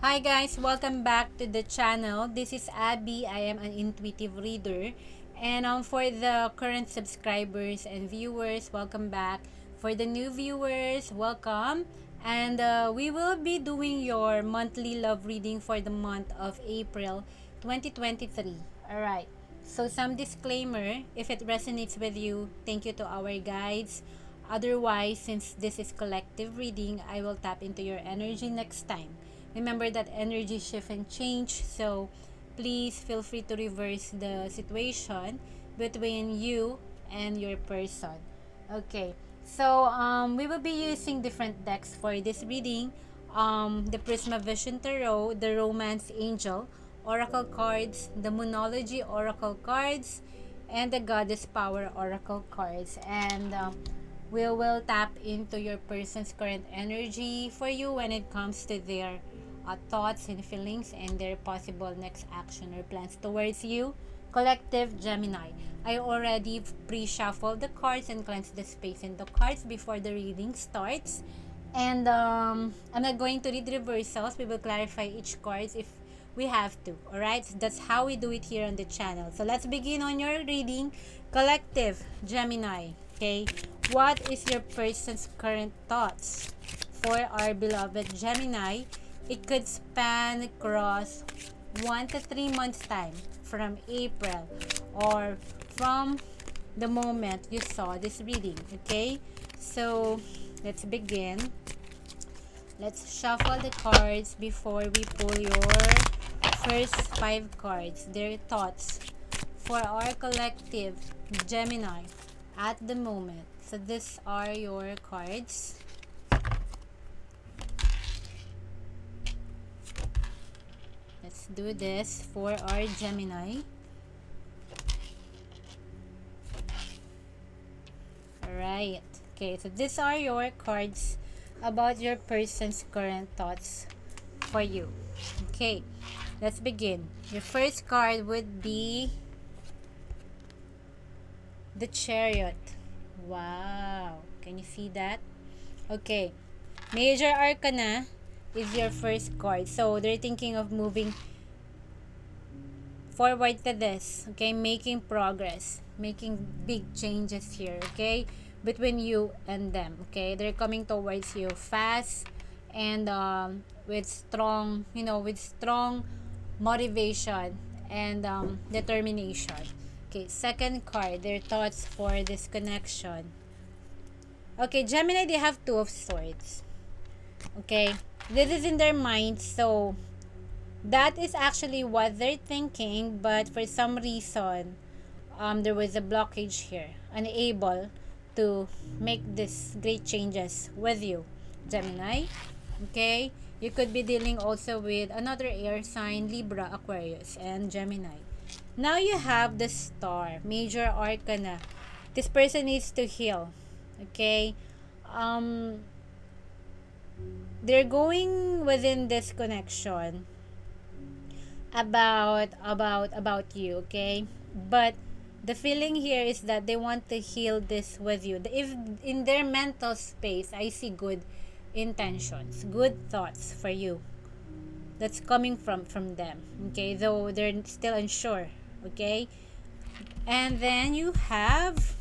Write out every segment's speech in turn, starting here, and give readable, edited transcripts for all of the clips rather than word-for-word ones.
Hi guys, welcome back to the channel. This is Abby. I am an intuitive reader. And for the current subscribers and viewers, welcome back. For the new viewers, welcome. And we will be doing your monthly love reading for the month of April 2023. Alright. So some disclaimer, if it resonates with you, thank you to our guides. Otherwise, since this is collective reading, I will tap into your energy next time. Remember that energy shift and change, so please feel free to reverse the situation between you and your person. Okay, so we will be using different decks for this reading. The Prisma Vision Tarot, the Romance Angel Oracle cards, the Moonology Oracle cards, and the Goddess Power Oracle cards. And we will tap into your person's current energy for you when it comes to their thoughts and feelings and their possible next action or plans towards you. Collective Gemini. I already pre-shuffled the cards and cleansed the space in the cards before the reading starts. And I'm not going to read reversals. We will clarify each card if we have to. Alright? So that's how we do it here on the channel. So let's begin on your reading. Collective Gemini. Okay? What is your person's current thoughts for our beloved Gemini? It could span across 1 to 3 months time from April or from the moment you saw this reading. Okay? So let's begin. Let's shuffle the cards before we pull your first 5 cards. Their thoughts for our collective Gemini at the moment. So these are your cards. Let's do this for our Gemini. Alright. Okay, so these are your cards about your person's current thoughts for you. Okay, let's begin. Your first card would be the Chariot. Wow. Can you see that? Okay. Major Arcana is your first card. So they're thinking of moving forward to this. Okay, making progress, making big changes here. Okay, between you and them. Okay, they're coming towards you fast and with strong, with strong motivation and determination. Okay, second card, their thoughts for this connection. Okay, Gemini, they have Two of Swords. Okay, this is in their mind, so that is actually what they're thinking, but for some reason, there was a blockage here, unable to make this great changes with you, Gemini. Okay, you could be dealing also with another air sign, Libra, Aquarius, and Gemini. Now you have the Star, Major Arcana. This person needs to heal. Okay, um, they're going within this connection about you, okay? But the feeling here is that they want to heal this with you. If in their mental space, I see good intentions, good thoughts for you, that's coming from them, okay, though they're still unsure. Okay, and then you have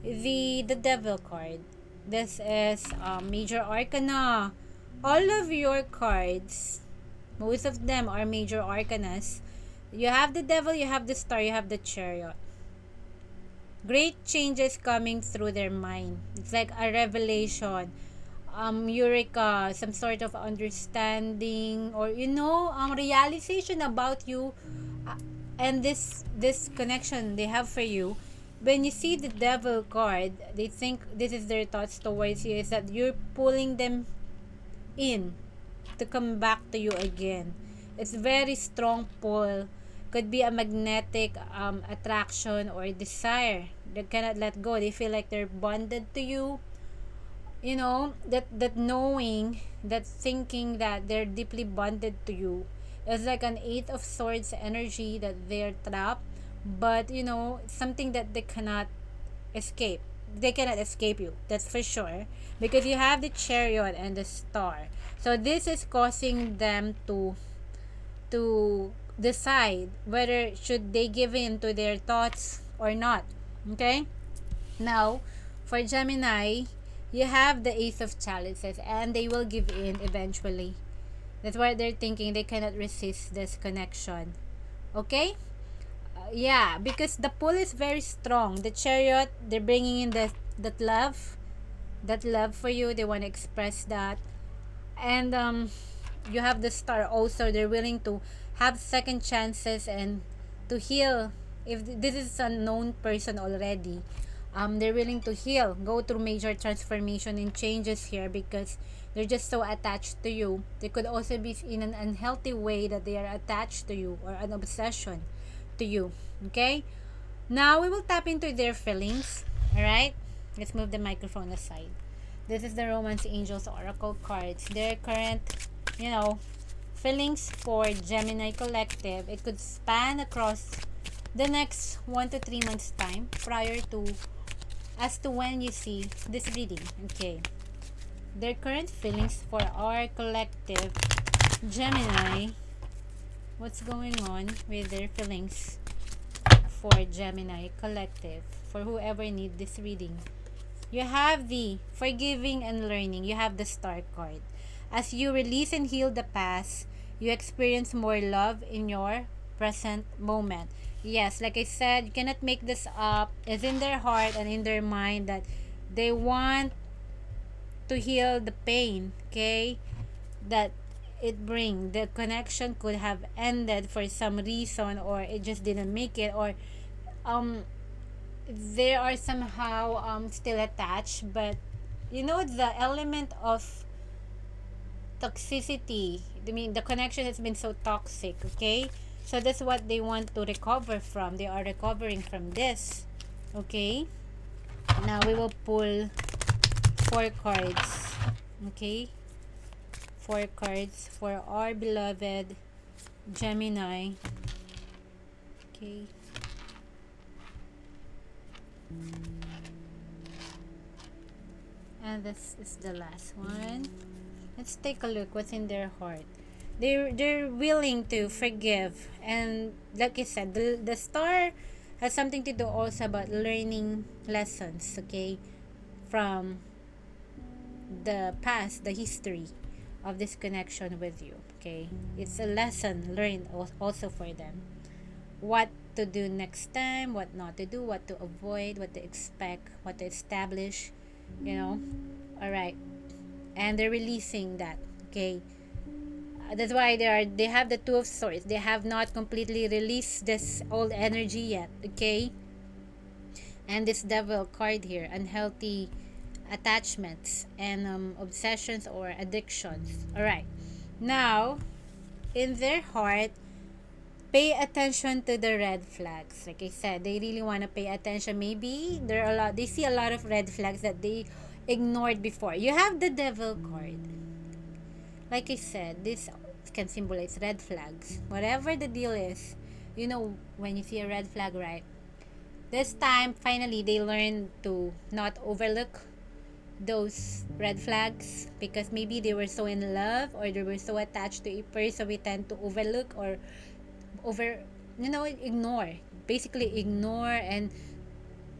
the Devil card. This is Major Arcana. All of your cards, most of them are Major Arcanas. You have the Devil, you have the Star, you have the Chariot. Great changes coming through their mind. It's like a revelation, eureka, some sort of understanding, or realization about you, uh, and this connection they have for you. When you see the Devil card, they think this is their thoughts towards you, is that you're pulling them in to come back to you again. It's very strong pull. Could be a magnetic attraction or desire. They cannot let go. They feel like they're bonded to you. That knowing, that thinking that they're deeply bonded to you. It's like an Eight of Swords energy that they're trapped, but something that they cannot escape. they cannot escape you, that's for sure, because you have the chariot and the star. So this is causing them to decide whether should they give in to their thoughts or not. Okay, now for Gemini, you have the ace of chalices, and they will give in eventually. That's why they're thinking they cannot resist this connection. Okay, yeah, because the pull is very strong. The chariot, they're bringing in that love for you. They want to express that. And you have the star also. They're willing to have second chances and to heal. If this is a known person already, they're willing to heal, go through major transformation and changes here, because they're just so attached to you. They could also be in an unhealthy way that they are attached to you, or an obsession to you. Okay, now we will tap into their feelings. All right, let's move the microphone aside. This is the Romance Angels Oracle cards. Their current, you know, feelings for Gemini collective. It could span across the next 1 to 3 months time prior to, as to when you see this reading. Okay, their current feelings for our collective Gemini. What's going on with their feelings for Gemini collective, for whoever need this reading? You have the forgiving and learning. You have the star card. As you release and heal the past, you experience more love in your present moment. Yes, like I said, you cannot make this up. It's in their heart and in their mind that they want to heal the pain, okay? That it bring. The connection could have ended for some reason, or it just didn't make it, or um they are somehow still attached, but you know, the element of toxicity, I mean, the connection has been so toxic. Okay, so that's what they want to recover from. They are recovering from this. Okay, now we will pull 4 cards. Okay, 4 cards for our beloved Gemini. Okay, and this is the last one. Let's take a look what's in their heart. They're willing to forgive, and like I said, the star has something to do also about learning lessons. Okay, from the past, the history of this connection with you. Okay, it's a lesson learned also for them. What to do next time, what not to do, what to avoid, what to expect, what to establish. You know, all right, and they're releasing that. Okay, that's why they have the Two of Swords. They have not completely released this old energy yet. Okay, and this Devil card here, unhealthy attachments and obsessions or addictions. All right, now in their heart, pay attention to the red flags. Like I said, they really want to pay attention. Maybe there are a lot, they see a lot of red flags that they ignored before. You have the Devil card. Like I said, this can symbolize red flags. Whatever the deal is, you know, when you see a red flag, right? This time, finally, they learn to not overlook those red flags, because maybe they were so in love or they were so attached to a person, we tend to overlook or over, you know, ignore, basically ignore, and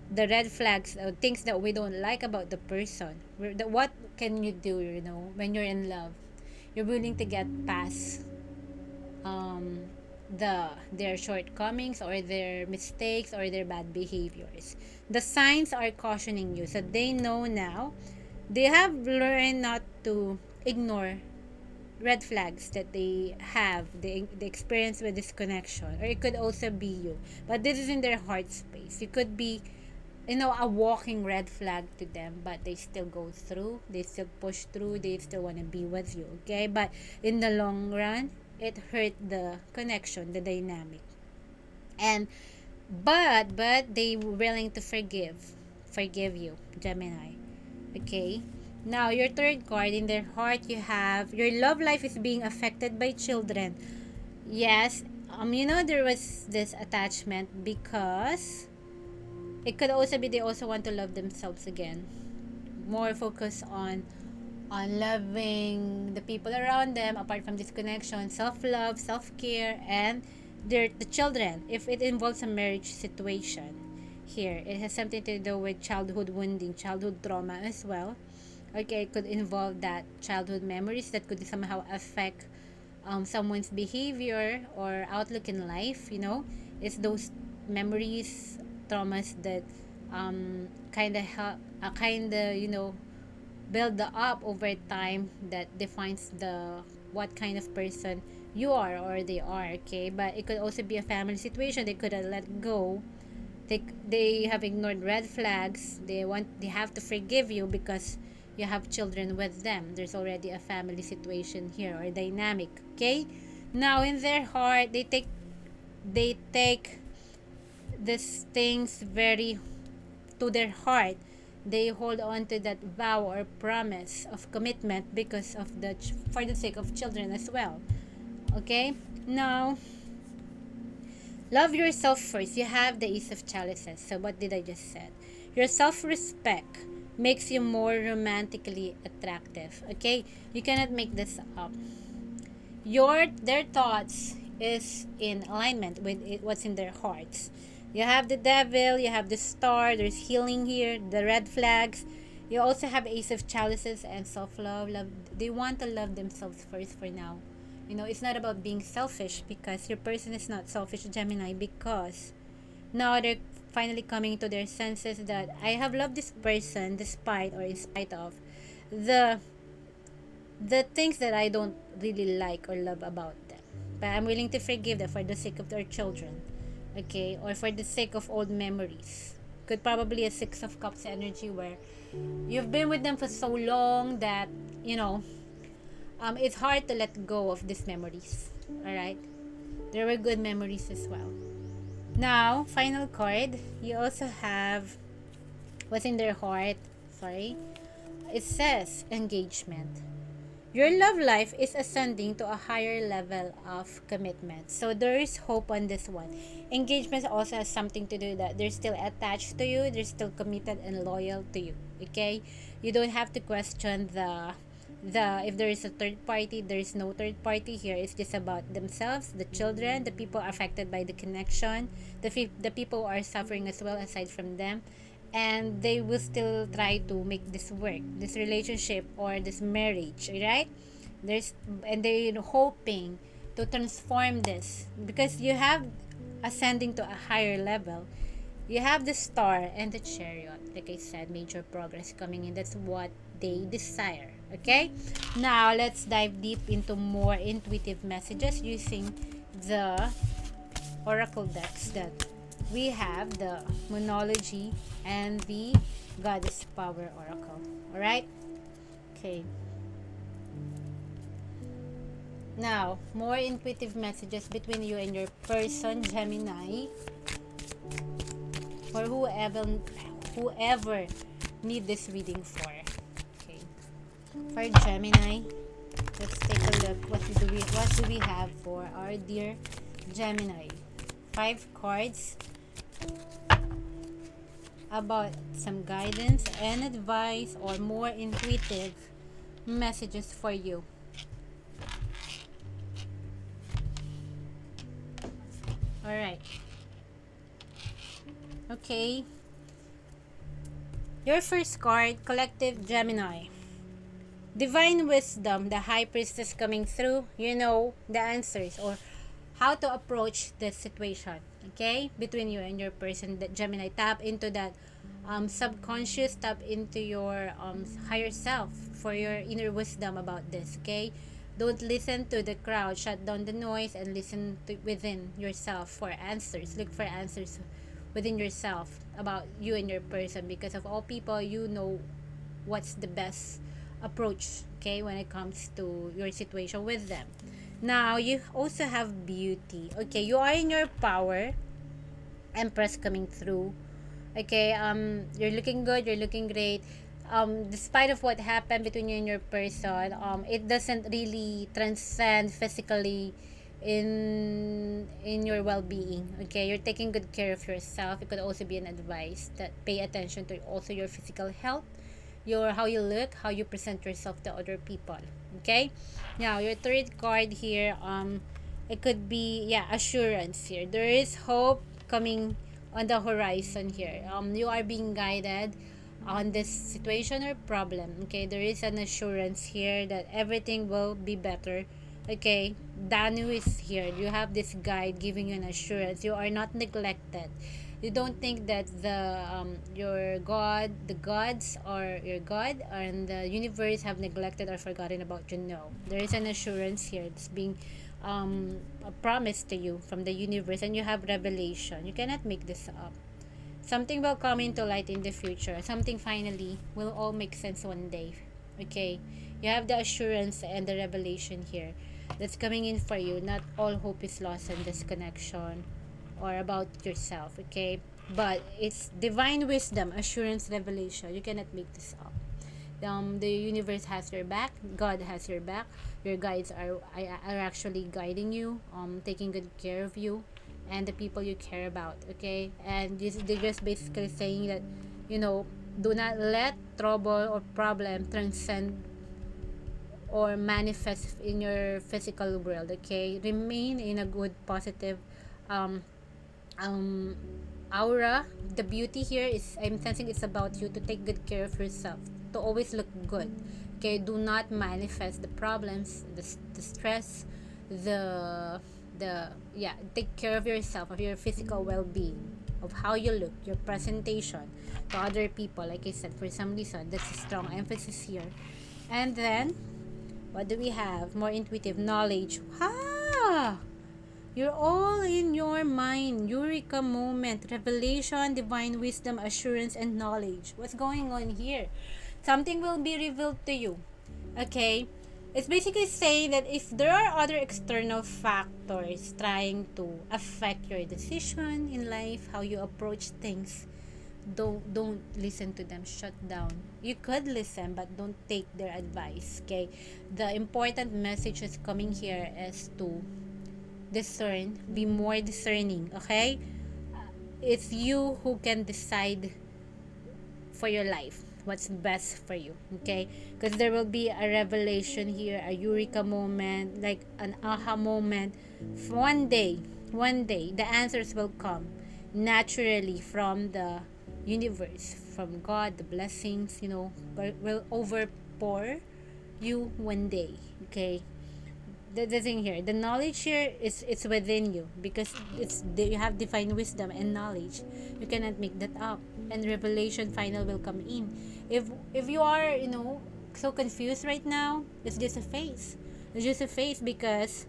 the red flags, things that we don't like about the person. What can you do, you know, when you're in love? You're willing to get past their shortcomings or their mistakes or their bad behaviors. The signs are cautioning you, so they know now. They have learned not to ignore red flags that they have, the experience with this connection, or it could also be you, but this is in their heart space. It could be, you know, a walking red flag to them, but they still go through, they still push through, they still want to be with you. Okay, but in the long run, it hurt the connection, the dynamic, and but they were willing to forgive you, Gemini. Okay, now your third card, in their heart, you have your love life is being affected by children. Yes, you know, there was this attachment because It could also be they also want to love themselves again, more focus on loving the people around them apart from this connection, self-love, self-care, and the children. If it involves a marriage situation here, it has something to do with childhood wounding, childhood trauma as well. Okay, it could involve that childhood memories that could somehow affect someone's behavior or outlook in life. It's those memories, traumas that kind of build up over time that defines the what kind of person you are or they are. Okay, but it could also be a family situation. They could have let go. They have ignored red flags. They have to forgive you because you have children with them. There's already a family situation here or dynamic. Okay, now in their heart they take these things very to their heart. They hold on to that vow or promise of commitment because of for the sake of children as well. Okay, now love yourself first. You have the Ace of Chalices. So what did I just said? Your self-respect makes you more romantically attractive. Okay, you cannot make this up. Their thoughts is in alignment with what's in their hearts. You have the devil, you have the star, there's healing here, the red flags. You also have Ace of Chalices and self-love. They want to love themselves first for now. It's not about being selfish because your person is not selfish, Gemini, because now they're finally coming to their senses that I have loved this person despite or in spite of the things that I don't really like or love about them. But I'm willing to forgive them for the sake of their children. Okay? Or for the sake of old memories. Could probably a Six of Cups energy where you've been with them for so long that, it's hard to let go of these memories. Alright? There were good memories as well. Now, final card. You also have what's in their heart. Sorry. It says engagement. Your love life is ascending to a higher level of commitment. So there is hope on this one. Engagement also has something to do that they're still attached to you, they're still committed and loyal to you. Okay? You don't have to question the if there is a third party. There is no third party here. It's just about themselves, the children, the people affected by the connection, the people who are suffering as well aside from them, and they will still try to make this work, this relationship or this marriage. Right? They're hoping to transform this because you have ascending to a higher level. You have the star and the chariot. Like I said, major progress coming in. That's what they desire. Okay? Now, let's dive deep into more intuitive messages using the oracle decks that we have, the Monology and the Goddess Power Oracle. Alright? Okay. Now, more intuitive messages between you and your person, Gemini, or whoever need this reading for. Okay. For Gemini, let's take a look. What do we have for our dear Gemini? 5 cards about some guidance and advice or more intuitive messages for you. Alright. Okay. Your first card, Collective Gemini. Divine Wisdom, the High Priestess coming through. You know the answers or how to approach this situation. Okay? Between you and your person, that Gemini. Tap into that subconscious, tap into your higher self for your inner wisdom about this. Okay? Don't listen to the crowd. Shut down the noise and listen to within yourself for answers. Look for answers within yourself about you and your person, because of all people, you know what's the best approach, okay, when it comes to your situation with them. Now, you also have beauty. Okay, you are in your power. Empress coming through. Okay, you're looking good, you're looking great. Despite of what happened between you and your person, it doesn't really transcend physically in your well-being. Okay, you're taking good care of yourself. It could also be an advice that pay attention to also your physical health, your how you look, how you present yourself to other people. Okay, now your third card here, it could be, yeah, assurance. Here there is hope coming on the horizon here. You are being guided on this situation or problem. Okay, there is an assurance here that everything will be better. Okay, Danu is here. You have this guide giving you an assurance. You are not neglected. You don't think that your god, the gods, or your god and the universe have neglected or forgotten about you. No, there is an assurance here. It's being a promise to you from the universe, and you have revelation. You cannot make this up. Something will come into light in the future. Something finally will all make sense one day. Okay, you have the assurance and the revelation here that's coming in for you. Not all hope is lost in this connection or about yourself. Okay, but it's divine wisdom, assurance, revelation. You cannot make this up. The universe has your back. God has your back. Your guides are actually guiding you, taking good care of you and the people you care about. Okay, and they're just basically saying that, you know, do not let trouble or problem transcend or manifest in your physical world. Okay, remain in a good positive um um aura. The beauty here is, I'm sensing, it's about you to take good care of yourself, to always look good. Okay, do not manifest the problems, the stress, the yeah, take care of yourself, of your physical well-being, of how you look, your presentation to other people. Like I said, for some reason that's a strong emphasis here. And then what do we have? More intuitive knowledge. You're all in your mind. Eureka moment, revelation, divine wisdom, assurance, and knowledge. What's going on here? Something will be revealed to you. Okay? It's basically saying that if there are other external factors trying to affect your decision in life, how you approach things, don't listen to them. Shut down. You could listen, but don't take their advice. Okay? The important message is coming here is to discern, be more discerning. Okay, it's you who can decide for your life what's best for you. Okay, because there will be a revelation here, a eureka moment, like an aha moment. One day the answers will come naturally from the universe, from God. The blessings, will overpour you one day. Okay, the thing here, the knowledge here is, it's within you, because you have divine wisdom and knowledge. You cannot make that up, and revelation final will come in. If you are, so confused right now, it's just a phase. It's just a phase, because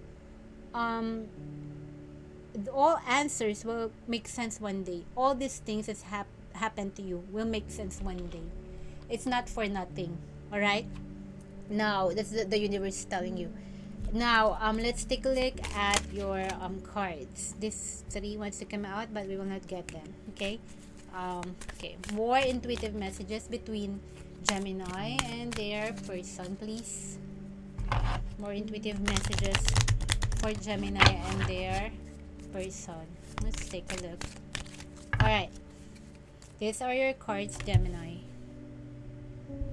um all answers will make sense one day. All these things that happen to you will make sense one day. It's not for nothing. All right, now that's the universe telling you. Now, let's take a look at your cards. This three wants to come out, but we will not get them. Okay. Okay. More intuitive messages between Gemini and their person, please. More intuitive messages for Gemini and their person. Let's take a look. All right. These are your cards, Gemini.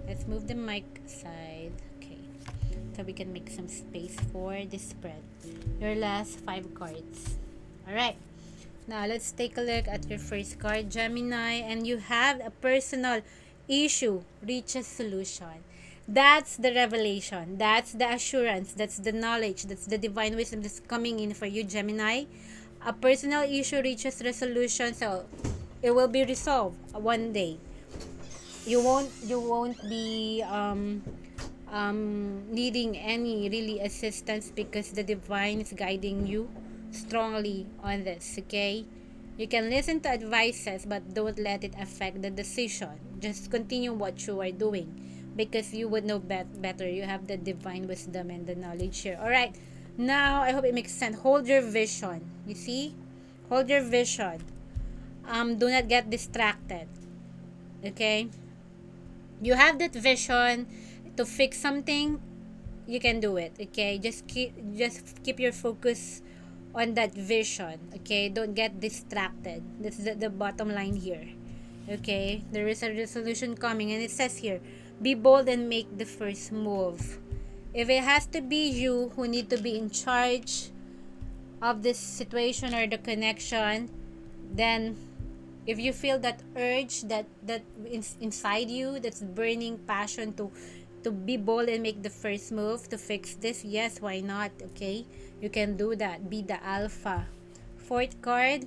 Let's move the mic aside. So we can make some space for this spread. Your last 5 cards. Alright. Now let's take a look at your first card, Gemini, and you have a personal issue reaches solution. That's the revelation. That's the assurance. That's the knowledge. That's the divine wisdom that's coming in for you, Gemini. A personal issue reaches resolution, so it will be resolved one day. You won't be needing any really assistance, because the divine is guiding you strongly on this. Okay, you can listen to advices, but don't let it affect the decision. Just continue what you are doing, because you would know better. You have the divine wisdom and the knowledge here. All right, now I hope it makes sense. Hold your vision. You see, hold your vision. Do not get distracted. Okay, you have that vision to fix something. you can do it. Okay, just keep your focus on that vision. Okay, don't get distracted. That's the bottom line here. Okay, there is a resolution coming, and it says here, be bold and make the first move. If it has to be you who need to be in charge of this situation or the connection, then if you feel that urge inside you, that's burning passion to be bold and make the first move to fix this, yes, why not? Okay, you can do that. Be the alpha. Fourth card,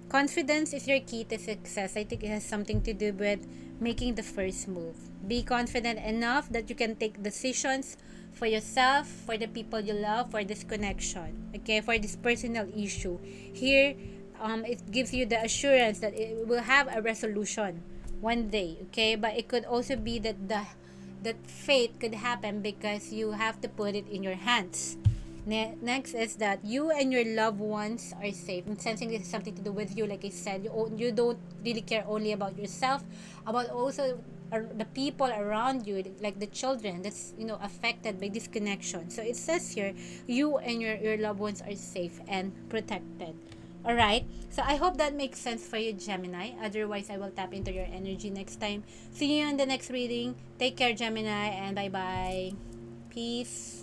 confidence is your key to success. I think it has something to do with making the first move. Be confident enough that you can take decisions for yourself, for the people you love, for this connection, okay, for this personal issue. Here, it gives you the assurance that it will have a resolution one day, okay? But it could also be that that fate could happen because you have to put it in your hands. Next is that you and your loved ones are safe. I'm sensing this has something to do with you. Like I said, you don't really care only about yourself, about also the people around you, like the children that's affected by this connection. So it says here, you and your loved ones are safe and protected. All right. So I hope that makes sense for you, Gemini. Otherwise, I will tap into your energy next time. See you in the next reading. Take care, Gemini, and bye bye. Peace.